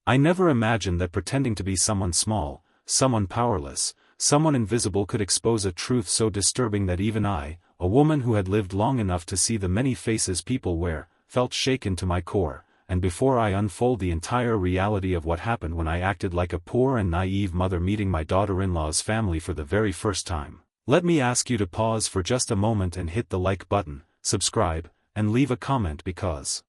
I never imagined that pretending to be someone small, someone powerless, someone invisible could expose a truth so disturbing that even I, a woman who had lived long enough to see the many faces people wear, felt shaken to my core. And before I unfold the entire reality of what happened when I acted like a poor and naive mother meeting my daughter-in-law's family for the very first time, let me ask you to pause for just a moment and hit the like button, subscribe, and leave a comment, because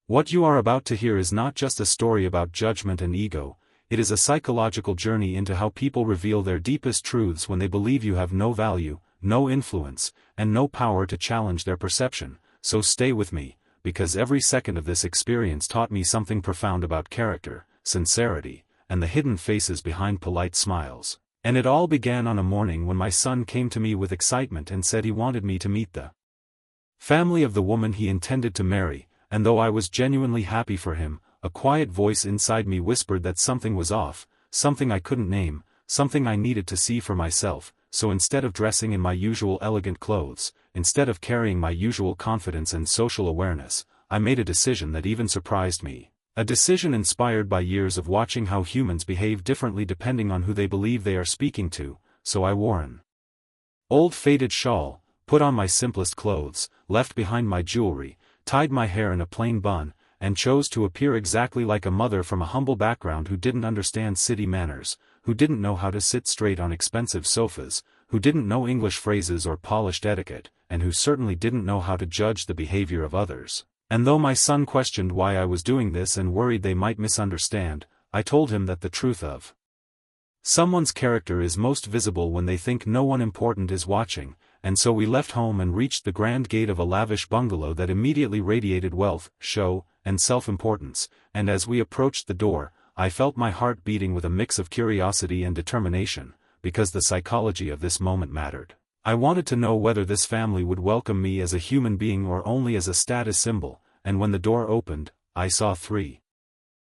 what you are about to hear is not just a story about judgment and ego, it is a psychological journey into how people reveal their deepest truths when they believe you have no value, no influence, and no power to challenge their perception. So stay with me, because every second of this experience taught me something profound about character, sincerity, and the hidden faces behind polite smiles. And it all began on a morning when my son came to me with excitement and said he wanted me to meet the family of the woman he intended to marry, and though I was genuinely happy for him, a quiet voice inside me whispered that something was off, something I couldn't name, something I needed to see for myself. So instead of dressing in my usual elegant clothes, instead of carrying my usual confidence and social awareness, I made a decision that even surprised me. A decision inspired by years of watching how humans behave differently depending on who they believe they are speaking to. So I wore an old faded shawl, put on my simplest clothes, left behind my jewelry, tied my hair in a plain bun, and chose to appear exactly like a mother from a humble background who didn't understand city manners, who didn't know how to sit straight on expensive sofas, who didn't know English phrases or polished etiquette, and who certainly didn't know how to judge the behavior of others. And though my son questioned why I was doing this and worried they might misunderstand, I told him that the truth of someone's character is most visible when they think no one important is watching. And so we left home and reached the grand gate of a lavish bungalow that immediately radiated wealth, show, and self-importance. And as we approached the door, I felt my heart beating with a mix of curiosity and determination, because the psychology of this moment mattered. I wanted to know whether this family would welcome me as a human being or only as a status symbol, and when the door opened, I saw 3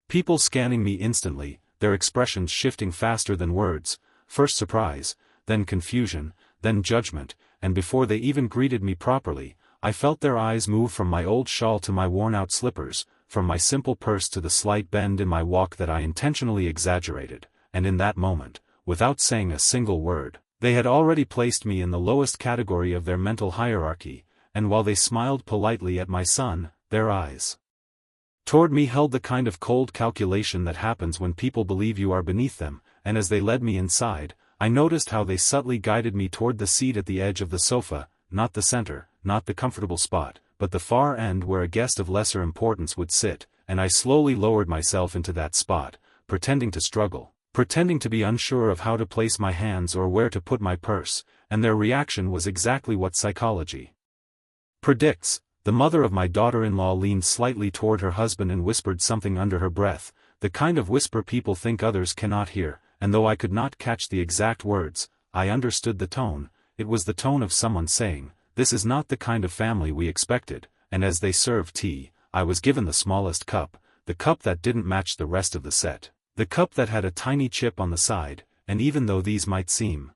people scanning me instantly, their expressions shifting faster than words, first surprise, then confusion, then judgment, and before they even greeted me properly, I felt their eyes move from my old shawl to my worn-out slippers, from my simple purse to the slight bend in my walk that I intentionally exaggerated, and in that moment, without saying a single word, they had already placed me in the lowest category of their mental hierarchy, and while they smiled politely at my son, their eyes toward me held the kind of cold calculation that happens when people believe you are beneath them. And as they led me inside, I noticed how they subtly guided me toward the seat at the edge of the sofa, not the center, not the comfortable spot, but the far end where a guest of lesser importance would sit, and I slowly lowered myself into that spot, pretending to struggle, pretending to be unsure of how to place my hands or where to put my purse, and their reaction was exactly what psychology predicts. The mother of my daughter-in-law leaned slightly toward her husband and whispered something under her breath, the kind of whisper people think others cannot hear, and though I could not catch the exact words, I understood the tone. It was the tone of someone saying, "This is not the kind of family we expected." And as they served tea, I was given the smallest cup, the cup that didn't match the rest of the set, the cup that had a tiny chip on the side, and even though these might seem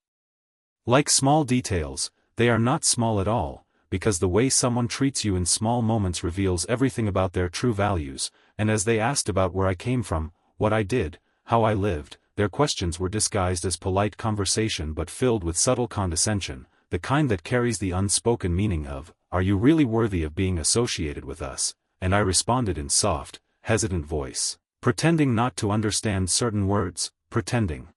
like small details, they are not small at all, because the way someone treats you in small moments reveals everything about their true values. And as they asked about where I came from, what I did, how I lived, their questions were disguised as polite conversation but filled with subtle condescension, the kind that carries the unspoken meaning of, "Are you really worthy of being associated with us?" And I responded in soft, hesitant voice, pretending not to understand certain words, pretending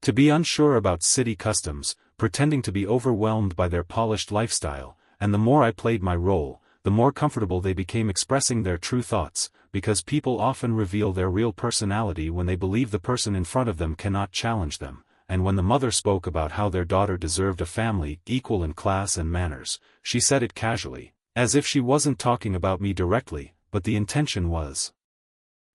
to be unsure about city customs, pretending to be overwhelmed by their polished lifestyle. And the more I played my role, the more comfortable they became expressing their true thoughts, because people often reveal their real personality when they believe the person in front of them cannot challenge them. And when the mother spoke about how their daughter deserved a family equal in class and manners, she said it casually, as if she wasn't talking about me directly, but the intention was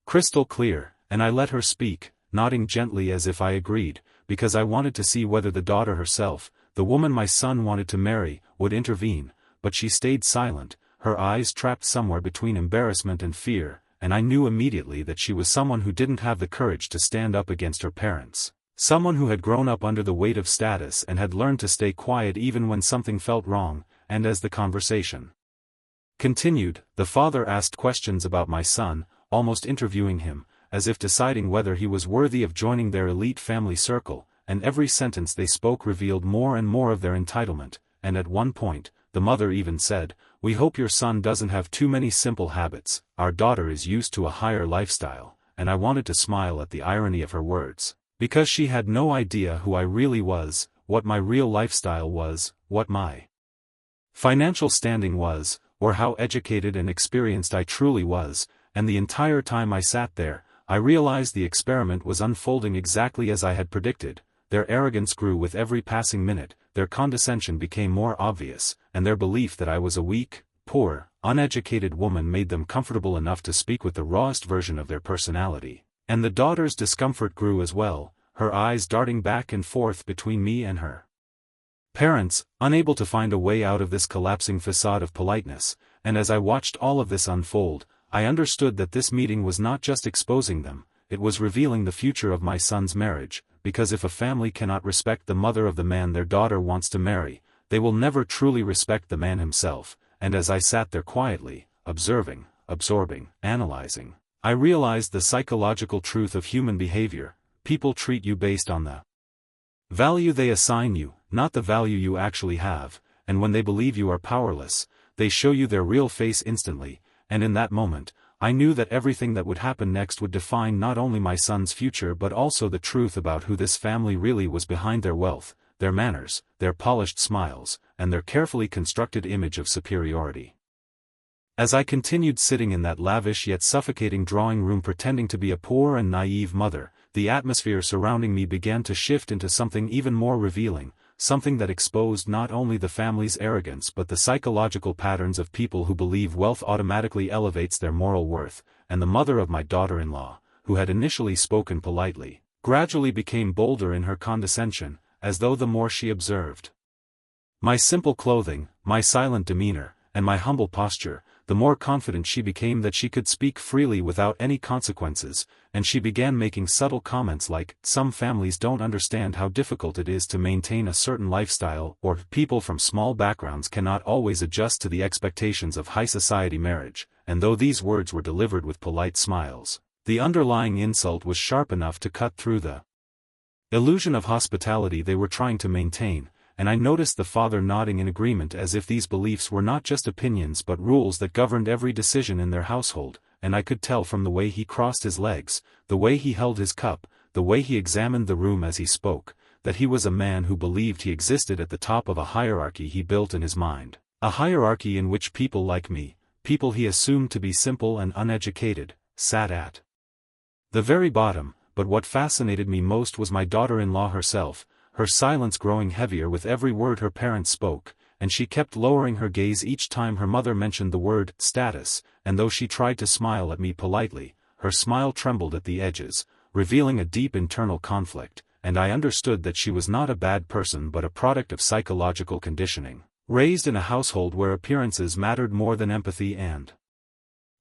crystal clear, and I let her speak, nodding gently as if I agreed, because I wanted to see whether the daughter herself, the woman my son wanted to marry, would intervene. But she stayed silent, her eyes trapped somewhere between embarrassment and fear, and I knew immediately that she was someone who didn't have the courage to stand up against her parents. Someone who had grown up under the weight of status and had learned to stay quiet even when something felt wrong. And as the conversation continued, the father asked questions about my son, almost interviewing him, as if deciding whether he was worthy of joining their elite family circle, and every sentence they spoke revealed more and more of their entitlement, and at one point, the mother even said, "We hope your son doesn't have too many simple habits, our daughter is used to a higher lifestyle," and I wanted to smile at the irony of her words, because she had no idea who I really was, what my real lifestyle was, what my financial standing was, or how educated and experienced I truly was, and the entire time I sat there, I realized the experiment was unfolding exactly as I had predicted. Their arrogance grew with every passing minute, their condescension became more obvious, and their belief that I was a weak, poor, uneducated woman made them comfortable enough to speak with the rawest version of their personality. And the daughter's discomfort grew as well, her eyes darting back and forth between me and her parents, unable to find a way out of this collapsing facade of politeness, and as I watched all of this unfold, I understood that this meeting was not just exposing them, it was revealing the future of my son's marriage, because if a family cannot respect the mother of the man their daughter wants to marry, they will never truly respect the man himself, and as I sat there quietly, observing, absorbing, analyzing, I realized the psychological truth of human behavior. People treat you based on the value they assign you, not the value you actually have, and when they believe you are powerless, they show you their real face instantly, and in that moment, I knew that everything that would happen next would define not only my son's future but also the truth about who this family really was behind their wealth, their manners, their polished smiles, and their carefully constructed image of superiority. As I continued sitting in that lavish yet suffocating drawing room pretending to be a poor and naive mother, the atmosphere surrounding me began to shift into something even more revealing, something that exposed not only the family's arrogance but the psychological patterns of people who believe wealth automatically elevates their moral worth, and the mother of my daughter-in-law, who had initially spoken politely, gradually became bolder in her condescension, as though the more she observed my simple clothing, my silent demeanor, and my humble posture, the more confident she became that she could speak freely without any consequences, and she began making subtle comments like, "Some families don't understand how difficult it is to maintain a certain lifestyle," or "People from small backgrounds cannot always adjust to the expectations of high society marriage," and though these words were delivered with polite smiles, the underlying insult was sharp enough to cut through the illusion of hospitality they were trying to maintain, and I noticed the father nodding in agreement as if these beliefs were not just opinions but rules that governed every decision in their household, and I could tell from the way he crossed his legs, the way he held his cup, the way he examined the room as he spoke, that he was a man who believed he existed at the top of a hierarchy he built in his mind, a hierarchy in which people like me, people he assumed to be simple and uneducated, sat at the very bottom. But what fascinated me most was my daughter-in-law herself, her silence growing heavier with every word her parents spoke, and she kept lowering her gaze each time her mother mentioned the word status, and though she tried to smile at me politely, her smile trembled at the edges, revealing a deep internal conflict, and I understood that she was not a bad person but a product of psychological conditioning, raised in a household where appearances mattered more than empathy and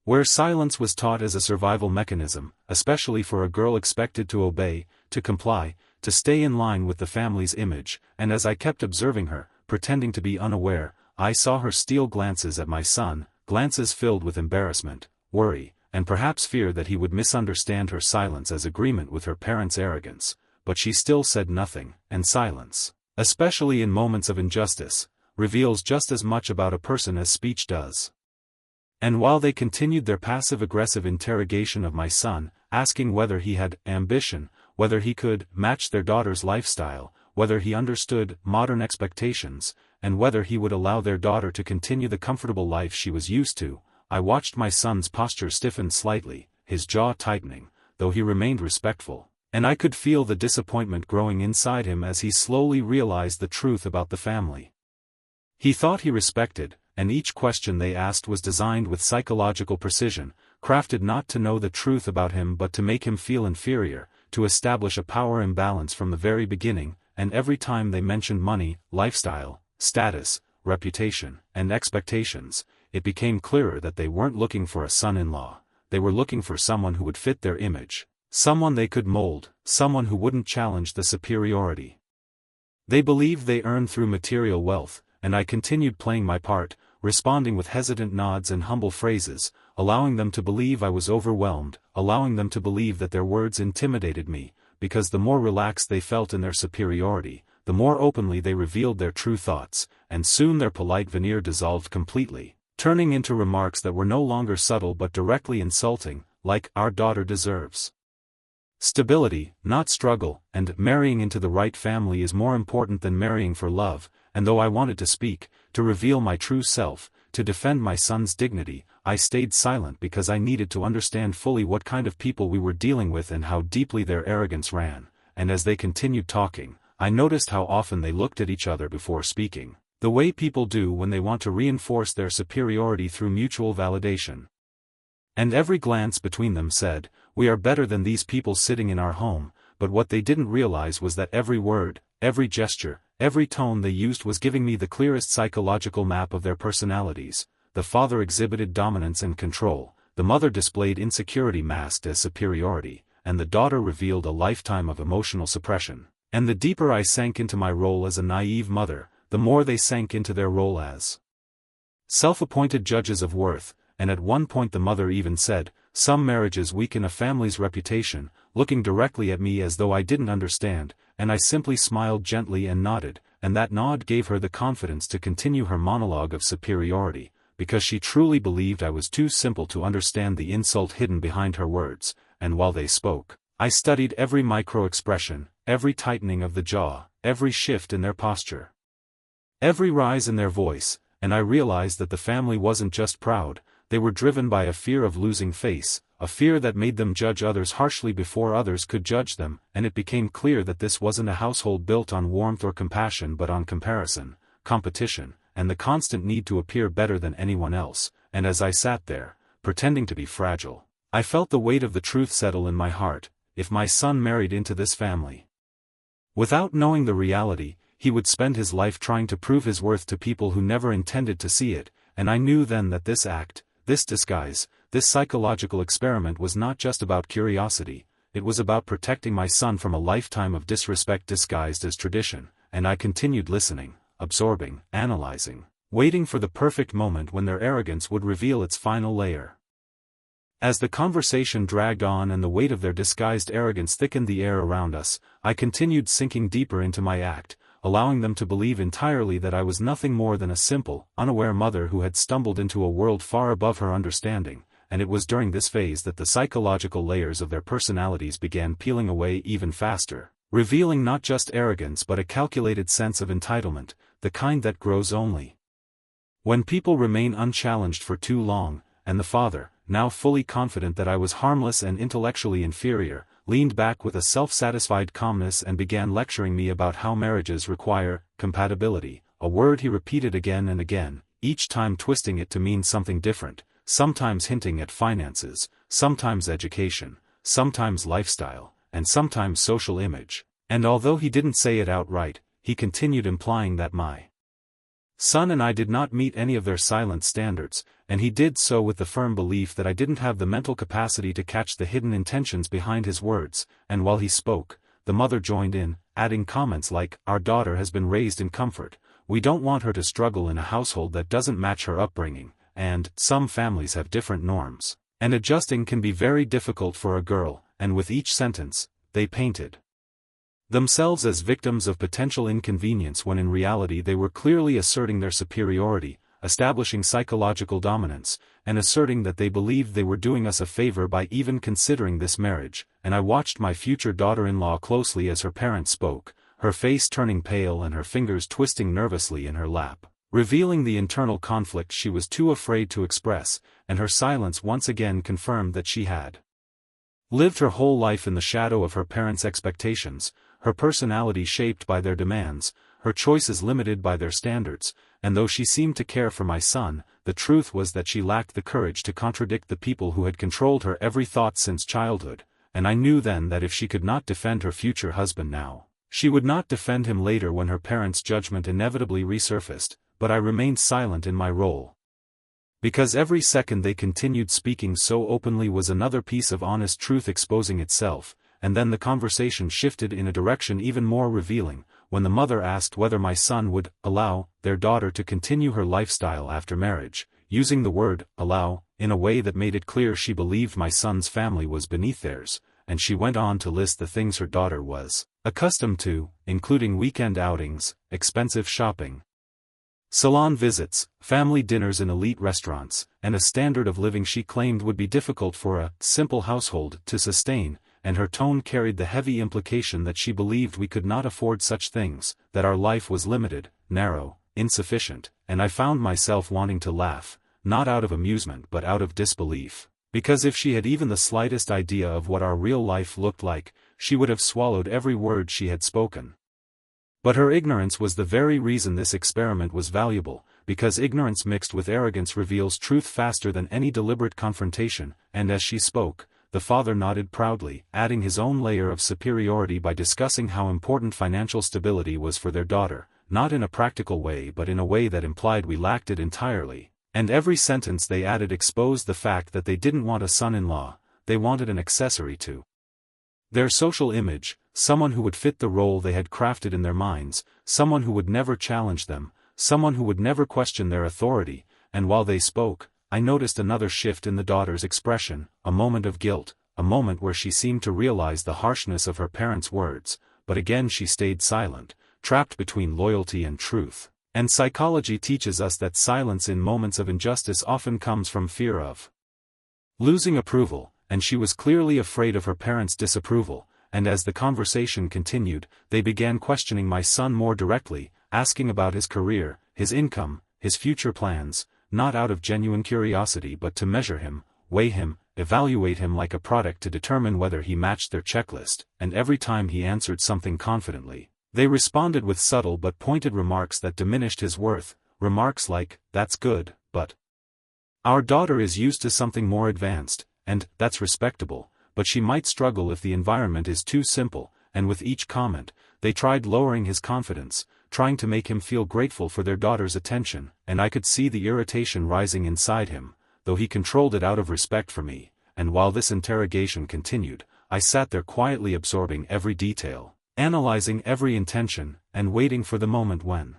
where silence was taught as a survival mechanism, especially for a girl expected to obey, to comply, to stay in line with the family's image, and as I kept observing her, pretending to be unaware, I saw her steal glances at my son, glances filled with embarrassment, worry, and perhaps fear that he would misunderstand her silence as agreement with her parents' arrogance, but she still said nothing, and silence, especially in moments of injustice, reveals just as much about a person as speech does. And while they continued their passive-aggressive interrogation of my son, asking whether he had ambition, whether he could match their daughter's lifestyle, whether he understood modern expectations, and whether he would allow their daughter to continue the comfortable life she was used to, I watched my son's posture stiffen slightly, his jaw tightening, though he remained respectful, and I could feel the disappointment growing inside him as he slowly realized the truth about the family he thought he respected, and each question they asked was designed with psychological precision, crafted not to know the truth about him but to make him feel inferior, to establish a power imbalance from the very beginning, and every time they mentioned money, lifestyle, status, reputation, and expectations, it became clearer that they weren't looking for a son-in-law, they were looking for someone who would fit their image, someone they could mold, someone who wouldn't challenge the superiority they believed they earned through material wealth, and I continued playing my part, responding with hesitant nods and humble phrases, allowing them to believe I was overwhelmed, allowing them to believe that their words intimidated me, because the more relaxed they felt in their superiority, the more openly they revealed their true thoughts, and soon their polite veneer dissolved completely, turning into remarks that were no longer subtle but directly insulting, like, "Our daughter deserves stability, not struggle," and "marrying into the right family is more important than marrying for love," and though I wanted to speak, to reveal my true self, to defend my son's dignity, I stayed silent because I needed to understand fully what kind of people we were dealing with and how deeply their arrogance ran, and as they continued talking, I noticed how often they looked at each other before speaking, the way people do when they want to reinforce their superiority through mutual validation. And every glance between them said, "We are better than these people sitting in our home," but what they didn't realize was that every word, every gesture, every tone they used was giving me the clearest psychological map of their personalities. The father exhibited dominance and control, the mother displayed insecurity masked as superiority, and the daughter revealed a lifetime of emotional suppression. And the deeper I sank into my role as a naive mother, the more they sank into their role as self-appointed judges of worth, and at one point the mother even said, "Some marriages weaken a family's reputation," looking directly at me as though I didn't understand, and I simply smiled gently and nodded, and that nod gave her the confidence to continue her monologue of superiority, because she truly believed I was too simple to understand the insult hidden behind her words, and while they spoke, I studied every micro-expression, every tightening of the jaw, every shift in their posture, every rise in their voice, and I realized that the family wasn't just proud, they were driven by a fear of losing face, a fear that made them judge others harshly before others could judge them, and it became clear that this wasn't a household built on warmth or compassion but on comparison, competition, and the constant need to appear better than anyone else, and as I sat there, pretending to be fragile, I felt the weight of the truth settle in my heart. If my son married into this family without knowing the reality, he would spend his life trying to prove his worth to people who never intended to see it, and I knew then that this act, this disguise, this psychological experiment was not just about curiosity, it was about protecting my son from a lifetime of disrespect disguised as tradition, and I continued listening, absorbing, analyzing, waiting for the perfect moment when their arrogance would reveal its final layer. As the conversation dragged on and the weight of their disguised arrogance thickened the air around us, I continued sinking deeper into my act, allowing them to believe entirely that I was nothing more than a simple, unaware mother who had stumbled into a world far above her understanding, and it was during this phase that the psychological layers of their personalities began peeling away even faster, revealing not just arrogance but a calculated sense of entitlement, the kind that grows only when people remain unchallenged for too long, and the father, now fully confident that I was harmless and intellectually inferior, leaned back with a self-satisfied calmness and began lecturing me about how marriages require compatibility, a word he repeated again and again, each time twisting it to mean something different, sometimes hinting at finances, sometimes education, sometimes lifestyle, and sometimes social image, and although he didn't say it outright, he continued implying that my son and I did not meet any of their silent standards, and he did so with the firm belief that I didn't have the mental capacity to catch the hidden intentions behind his words, and while he spoke, the mother joined in, adding comments like, "Our daughter has been raised in comfort, we don't want her to struggle in a household that doesn't match her upbringing," and, "Some families have different norms, and adjusting can be very difficult for a girl," and with each sentence, they painted themselves as victims of potential inconvenience when in reality they were clearly asserting their superiority, establishing psychological dominance, and asserting that they believed they were doing us a favor by even considering this marriage, and I watched my future daughter-in-law closely as her parents spoke, her face turning pale and her fingers twisting nervously in her lap, revealing the internal conflict she was too afraid to express, and her silence once again confirmed that she had lived her whole life in the shadow of her parents' expectations, her personality shaped by their demands, her choices limited by their standards, and though she seemed to care for my son, the truth was that she lacked the courage to contradict the people who had controlled her every thought since childhood, and I knew then that if she could not defend her future husband now, she would not defend him later when her parents' judgment inevitably resurfaced, but I remained silent in my role. Because every second they continued speaking so openly was another piece of honest truth exposing itself, and then the conversation shifted in a direction even more revealing, when the mother asked whether my son would allow their daughter to continue her lifestyle after marriage, using the word, allow, in a way that made it clear she believed my son's family was beneath theirs, and she went on to list the things her daughter was accustomed to, including weekend outings, expensive shopping, salon visits, family dinners in elite restaurants, and a standard of living she claimed would be difficult for a simple household to sustain, and her tone carried the heavy implication that she believed we could not afford such things, that our life was limited, narrow, insufficient, and I found myself wanting to laugh, not out of amusement but out of disbelief, because if she had even the slightest idea of what our real life looked like, she would have swallowed every word she had spoken. But her ignorance was the very reason this experiment was valuable, because ignorance mixed with arrogance reveals truth faster than any deliberate confrontation, and as she spoke, the father nodded proudly, adding his own layer of superiority by discussing how important financial stability was for their daughter, not in a practical way but in a way that implied we lacked it entirely, and every sentence they added exposed the fact that they didn't want a son-in-law, they wanted an accessory to their social image, someone who would fit the role they had crafted in their minds, someone who would never challenge them, someone who would never question their authority, and while they spoke, I noticed another shift in the daughter's expression, a moment of guilt, a moment where she seemed to realize the harshness of her parents' words, but again she stayed silent, trapped between loyalty and truth. And psychology teaches us that silence in moments of injustice often comes from fear of losing approval, and she was clearly afraid of her parents' disapproval, and as the conversation continued, they began questioning my son more directly, asking about his career, his income, his future plans, not out of genuine curiosity but to measure him, weigh him, evaluate him like a product to determine whether he matched their checklist, and every time he answered something confidently, they responded with subtle but pointed remarks that diminished his worth, remarks like, "That's good, but our daughter is used to something more advanced," and, "That's respectable, but she might struggle if the environment is too simple," and with each comment, they tried lowering his confidence, trying to make him feel grateful for their daughter's attention, and I could see the irritation rising inside him, though he controlled it out of respect for me, and while this interrogation continued, I sat there quietly absorbing every detail, analyzing every intention, and waiting for the moment when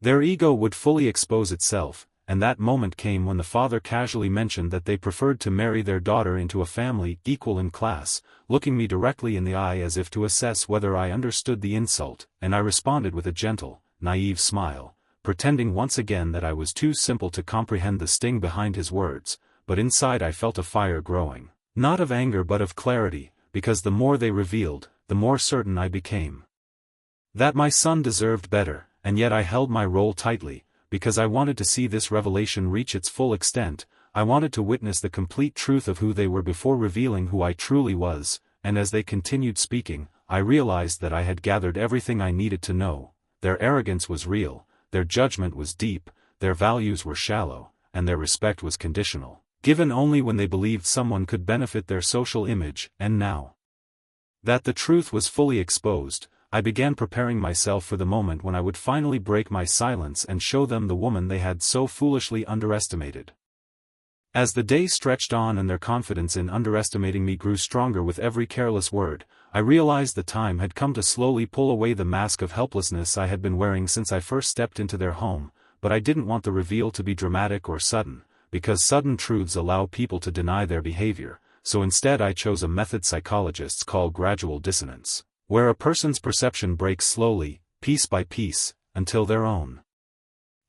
their ego would fully expose itself, and that moment came when the father casually mentioned that they preferred to marry their daughter into a family equal in class, looking me directly in the eye as if to assess whether I understood the insult, and I responded with a gentle, naive smile, pretending once again that I was too simple to comprehend the sting behind his words, but inside I felt a fire growing, not of anger but of clarity, because the more they revealed, the more certain I became that my son deserved better, and yet I held my role tightly, because I wanted to see this revelation reach its full extent. I wanted to witness the complete truth of who they were before revealing who I truly was, and as they continued speaking, I realized that I had gathered everything I needed to know. Their arrogance was real, their judgment was deep, their values were shallow, and their respect was conditional, given only when they believed someone could benefit their social image, and now that the truth was fully exposed, I began preparing myself for the moment when I would finally break my silence and show them the woman they had so foolishly underestimated. As the day stretched on and their confidence in underestimating me grew stronger with every careless word, I realized the time had come to slowly pull away the mask of helplessness I had been wearing since I first stepped into their home, but I didn't want the reveal to be dramatic or sudden, because sudden truths allow people to deny their behavior, so instead I chose a method psychologists call gradual dissonance, where a person's perception breaks slowly, piece by piece, until their own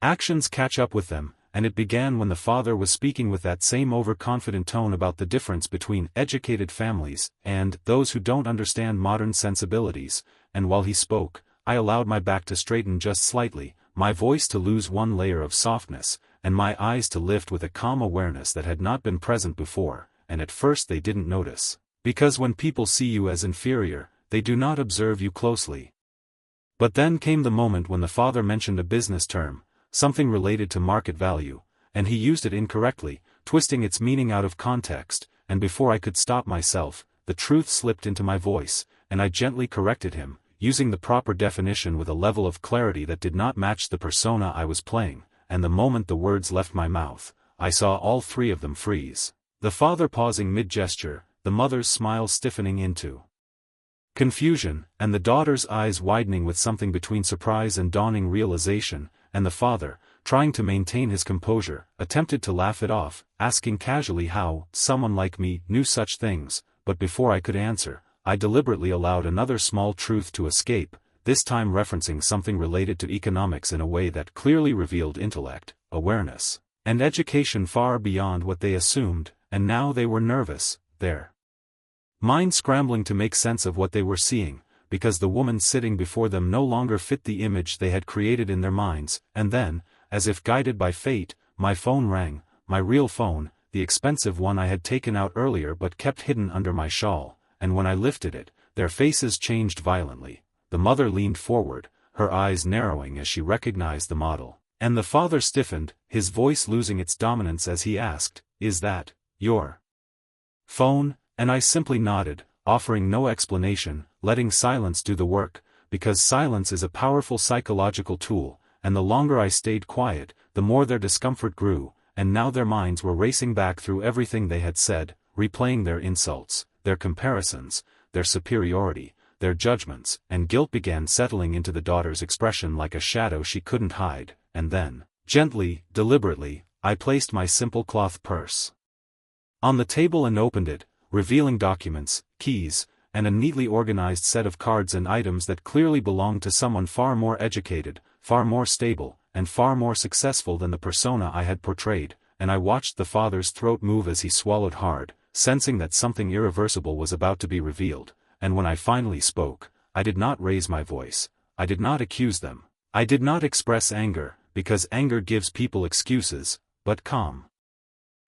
actions catch up with them, and it began when the father was speaking with that same overconfident tone about the difference between educated families and those who don't understand modern sensibilities, and while he spoke, I allowed my back to straighten just slightly, my voice to lose one layer of softness, and my eyes to lift with a calm awareness that had not been present before, and at first they didn't notice, because when people see you as inferior, they do not observe you closely. But then came the moment when the father mentioned a business term, something related to market value, and he used it incorrectly, twisting its meaning out of context, and before I could stop myself, the truth slipped into my voice, and I gently corrected him, using the proper definition with a level of clarity that did not match the persona I was playing, and the moment the words left my mouth, I saw all three of them freeze. The father pausing mid-gesture, the mother's smile stiffening into confusion, and the daughter's eyes widening with something between surprise and dawning realization, and the father, trying to maintain his composure, attempted to laugh it off, asking casually how someone like me knew such things, but before I could answer, I deliberately allowed another small truth to escape, this time referencing something related to economics in a way that clearly revealed intellect, awareness, and education far beyond what they assumed, and now they were nervous, their mind scrambling to make sense of what they were seeing, because the woman sitting before them no longer fit the image they had created in their minds, and then, as if guided by fate, my phone rang, my real phone, the expensive one I had taken out earlier but kept hidden under my shawl, and when I lifted it, their faces changed violently. The mother leaned forward, her eyes narrowing as she recognized the model, and the father stiffened, his voice losing its dominance as he asked, "Is that your phone?" And I simply nodded, offering no explanation, letting silence do the work, because silence is a powerful psychological tool, and the longer I stayed quiet, the more their discomfort grew, and now their minds were racing back through everything they had said, replaying their insults, their comparisons, their superiority, their judgments, and guilt began settling into the daughter's expression like a shadow she couldn't hide, and then, gently, deliberately, I placed my simple cloth purse on the table and opened it, revealing documents, keys, and a neatly organized set of cards and items that clearly belonged to someone far more educated, far more stable, and far more successful than the persona I had portrayed, and I watched the father's throat move as he swallowed hard, sensing that something irreversible was about to be revealed, and when I finally spoke, I did not raise my voice, I did not accuse them, I did not express anger, because anger gives people excuses, but calm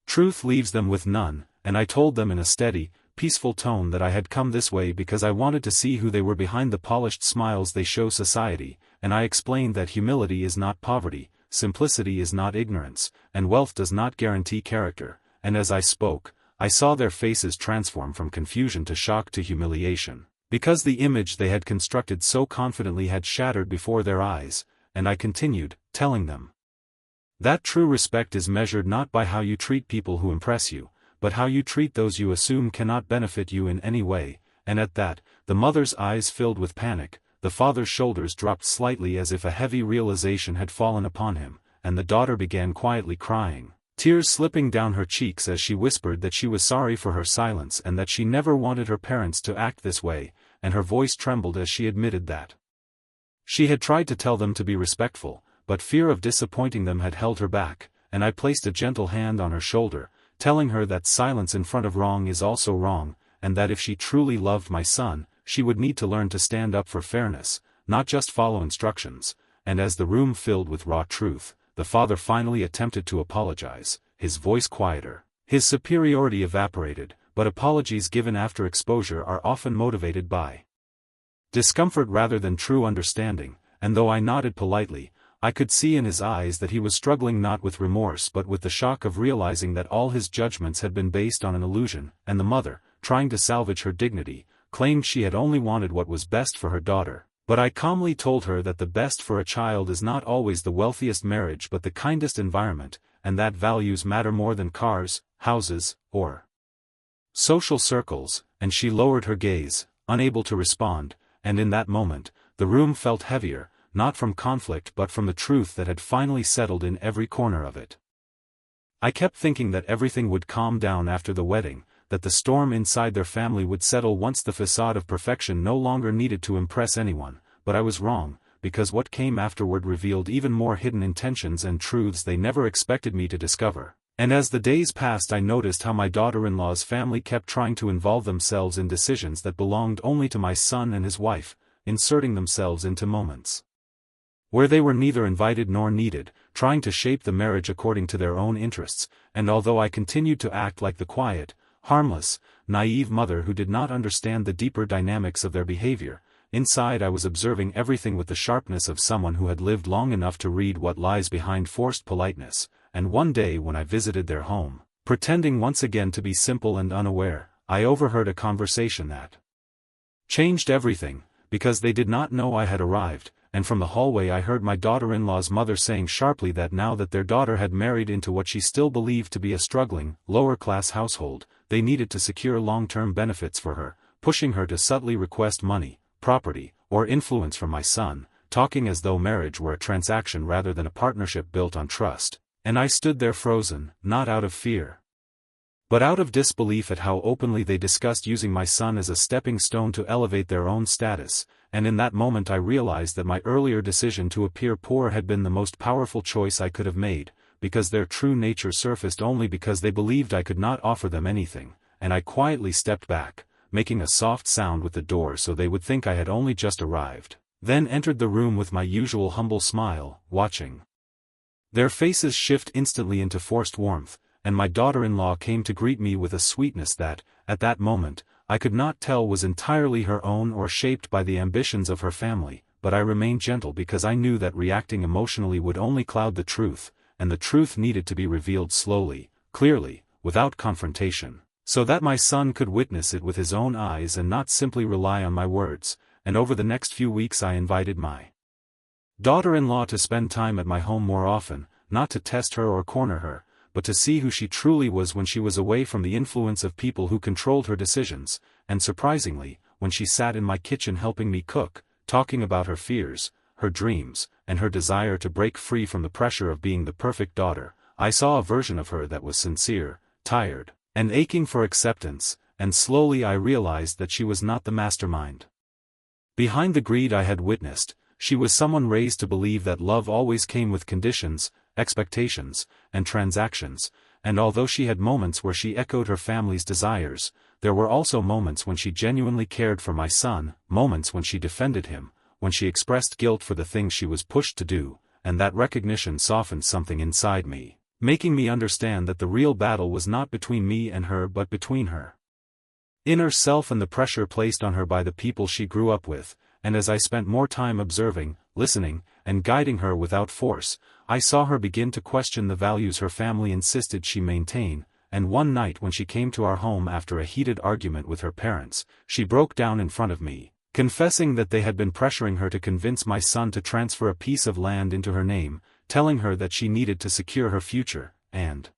truth leaves them with none, and I told them in a steady, peaceful tone that I had come this way because I wanted to see who they were behind the polished smiles they show society, and I explained that humility is not poverty, simplicity is not ignorance, and wealth does not guarantee character, and as I spoke, I saw their faces transform from confusion to shock to humiliation, because the image they had constructed so confidently had shattered before their eyes, and I continued, telling them that true respect is measured not by how you treat people who impress you, but how you treat those you assume cannot benefit you in any way, and at that, the mother's eyes filled with panic, the father's shoulders dropped slightly as if a heavy realization had fallen upon him, and the daughter began quietly crying, tears slipping down her cheeks as she whispered that she was sorry for her silence and that she never wanted her parents to act this way, and her voice trembled as she admitted that she had tried to tell them to be respectful, but fear of disappointing them had held her back, and I placed a gentle hand on her shoulder, telling her that silence in front of wrong is also wrong, and that if she truly loved my son, she would need to learn to stand up for fairness, not just follow instructions, and as the room filled with raw truth, the father finally attempted to apologize, his voice quieter, his superiority evaporated, but apologies given after exposure are often motivated by discomfort rather than true understanding, and though I nodded politely, I could see in his eyes that he was struggling not with remorse but with the shock of realizing that all his judgments had been based on an illusion, and the mother, trying to salvage her dignity, claimed she had only wanted what was best for her daughter, but I calmly told her that the best for a child is not always the wealthiest marriage but the kindest environment, and that values matter more than cars, houses, or social circles, and she lowered her gaze, unable to respond, and in that moment, the room felt heavier, not from conflict but from the truth that had finally settled in every corner of it. I kept thinking that everything would calm down after the wedding, that the storm inside their family would settle once the facade of perfection no longer needed to impress anyone, but I was wrong, because what came afterward revealed even more hidden intentions and truths they never expected me to discover. And as the days passed I noticed how my daughter-in-law's family kept trying to involve themselves in decisions that belonged only to my son and his wife, inserting themselves into moments where they were neither invited nor needed, trying to shape the marriage according to their own interests, and although I continued to act like the quiet, harmless, naive mother who did not understand the deeper dynamics of their behavior, inside I was observing everything with the sharpness of someone who had lived long enough to read what lies behind forced politeness, and one day when I visited their home, pretending once again to be simple and unaware, I overheard a conversation that changed everything, because they did not know I had arrived, and from the hallway I heard my daughter-in-law's mother saying sharply that now that their daughter had married into what she still believed to be a struggling, lower-class household, they needed to secure long-term benefits for her, pushing her to subtly request money, property, or influence from my son, talking as though marriage were a transaction rather than a partnership built on trust, and I stood there frozen, not out of fear, but out of disbelief at how openly they discussed using my son as a stepping stone to elevate their own status, and in that moment I realized that my earlier decision to appear poor had been the most powerful choice I could have made, because their true nature surfaced only because they believed I could not offer them anything, and I quietly stepped back, making a soft sound with the door so they would think I had only just arrived, then entered the room with my usual humble smile, watching their faces shift instantly into forced warmth, and my daughter-in-law came to greet me with a sweetness that, at that moment, I could not tell was entirely her own or shaped by the ambitions of her family, but I remained gentle because I knew that reacting emotionally would only cloud the truth, and the truth needed to be revealed slowly, clearly, without confrontation, so that my son could witness it with his own eyes and not simply rely on my words. And over the next few weeks I invited my daughter-in-law to spend time at my home more often, not to test her or corner her, but to see who she truly was when she was away from the influence of people who controlled her decisions, and surprisingly, when she sat in my kitchen helping me cook, talking about her fears, her dreams, and her desire to break free from the pressure of being the perfect daughter, I saw a version of her that was sincere, tired, and aching for acceptance, and slowly I realized that she was not the mastermind behind the greed I had witnessed. She was someone raised to believe that love always came with conditions, expectations, and transactions, and although she had moments where she echoed her family's desires, there were also moments when she genuinely cared for my son, moments when she defended him, when she expressed guilt for the things she was pushed to do, and that recognition softened something inside me, making me understand that the real battle was not between me and her but between her inner self and the pressure placed on her by the people she grew up with. And as I spent more time observing, listening, and guiding her without force, I saw her begin to question the values her family insisted she maintain, and one night when she came to our home after a heated argument with her parents, she broke down in front of me, confessing that they had been pressuring her to convince my son to transfer a piece of land into her name, telling her that she needed to secure her future, and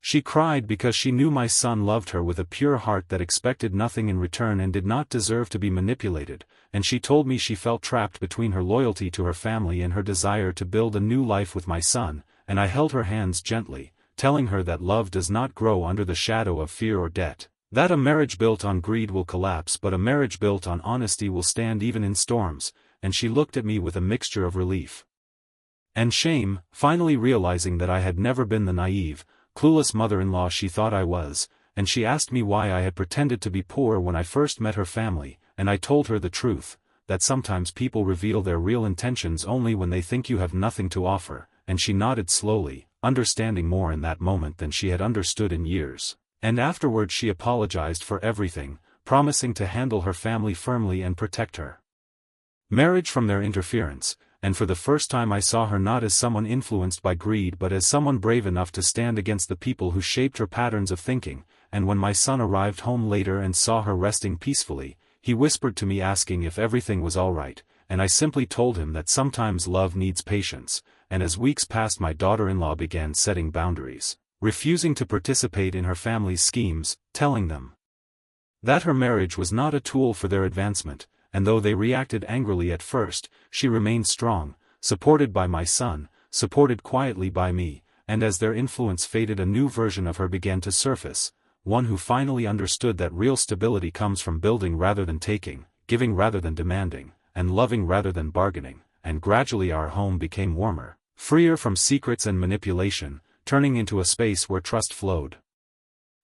she cried because she knew my son loved her with a pure heart that expected nothing in return and did not deserve to be manipulated, and she told me she felt trapped between her loyalty to her family and her desire to build a new life with my son, and I held her hands gently, telling her that love does not grow under the shadow of fear or debt, that a marriage built on greed will collapse but a marriage built on honesty will stand even in storms, and she looked at me with a mixture of relief and shame, finally realizing that I had never been the naive, clueless mother-in-law she thought I was, and she asked me why I had pretended to be poor when I first met her family, and I told her the truth, that sometimes people reveal their real intentions only when they think you have nothing to offer, and she nodded slowly, understanding more in that moment than she had understood in years, and afterward she apologized for everything, promising to handle her family firmly and protect her marriage from their interference. And for the first time I saw her not as someone influenced by greed but as someone brave enough to stand against the people who shaped her patterns of thinking, and when my son arrived home later and saw her resting peacefully, he whispered to me asking if everything was all right, and I simply told him that sometimes love needs patience, and as weeks passed my daughter-in-law began setting boundaries, refusing to participate in her family's schemes, telling them that her marriage was not a tool for their advancement. And though they reacted angrily at first, she remained strong, supported by my son, supported quietly by me, and as their influence faded a new version of her began to surface, one who finally understood that real stability comes from building rather than taking, giving rather than demanding, and loving rather than bargaining, and gradually our home became warmer, freer from secrets and manipulation, turning into a space where trust flowed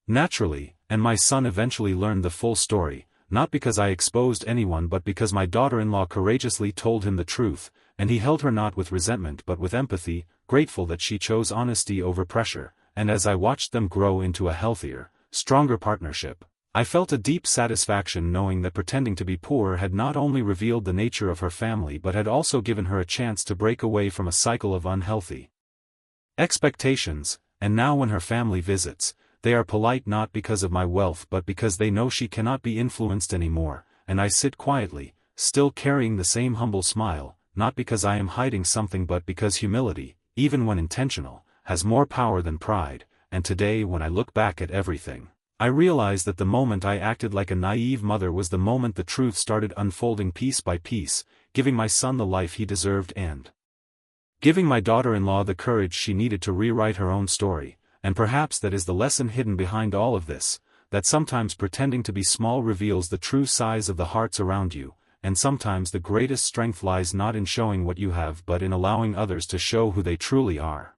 naturally, and my son eventually learned the full story. Not because I exposed anyone but because my daughter-in-law courageously told him the truth, and he held her not with resentment but with empathy, grateful that she chose honesty over pressure, and as I watched them grow into a healthier, stronger partnership, I felt a deep satisfaction knowing that pretending to be poor had not only revealed the nature of her family but had also given her a chance to break away from a cycle of unhealthy expectations, and now when her family visits, they are polite not because of my wealth but because they know she cannot be influenced anymore, and I sit quietly, still carrying the same humble smile, not because I am hiding something but because humility, even when intentional, has more power than pride, and today when I look back at everything, I realized that the moment I acted like a naive mother was the moment the truth started unfolding piece by piece, giving my son the life he deserved and giving my daughter-in-law the courage she needed to rewrite her own story. And perhaps that is the lesson hidden behind all of this, that sometimes pretending to be small reveals the true size of the hearts around you, and sometimes the greatest strength lies not in showing what you have but in allowing others to show who they truly are.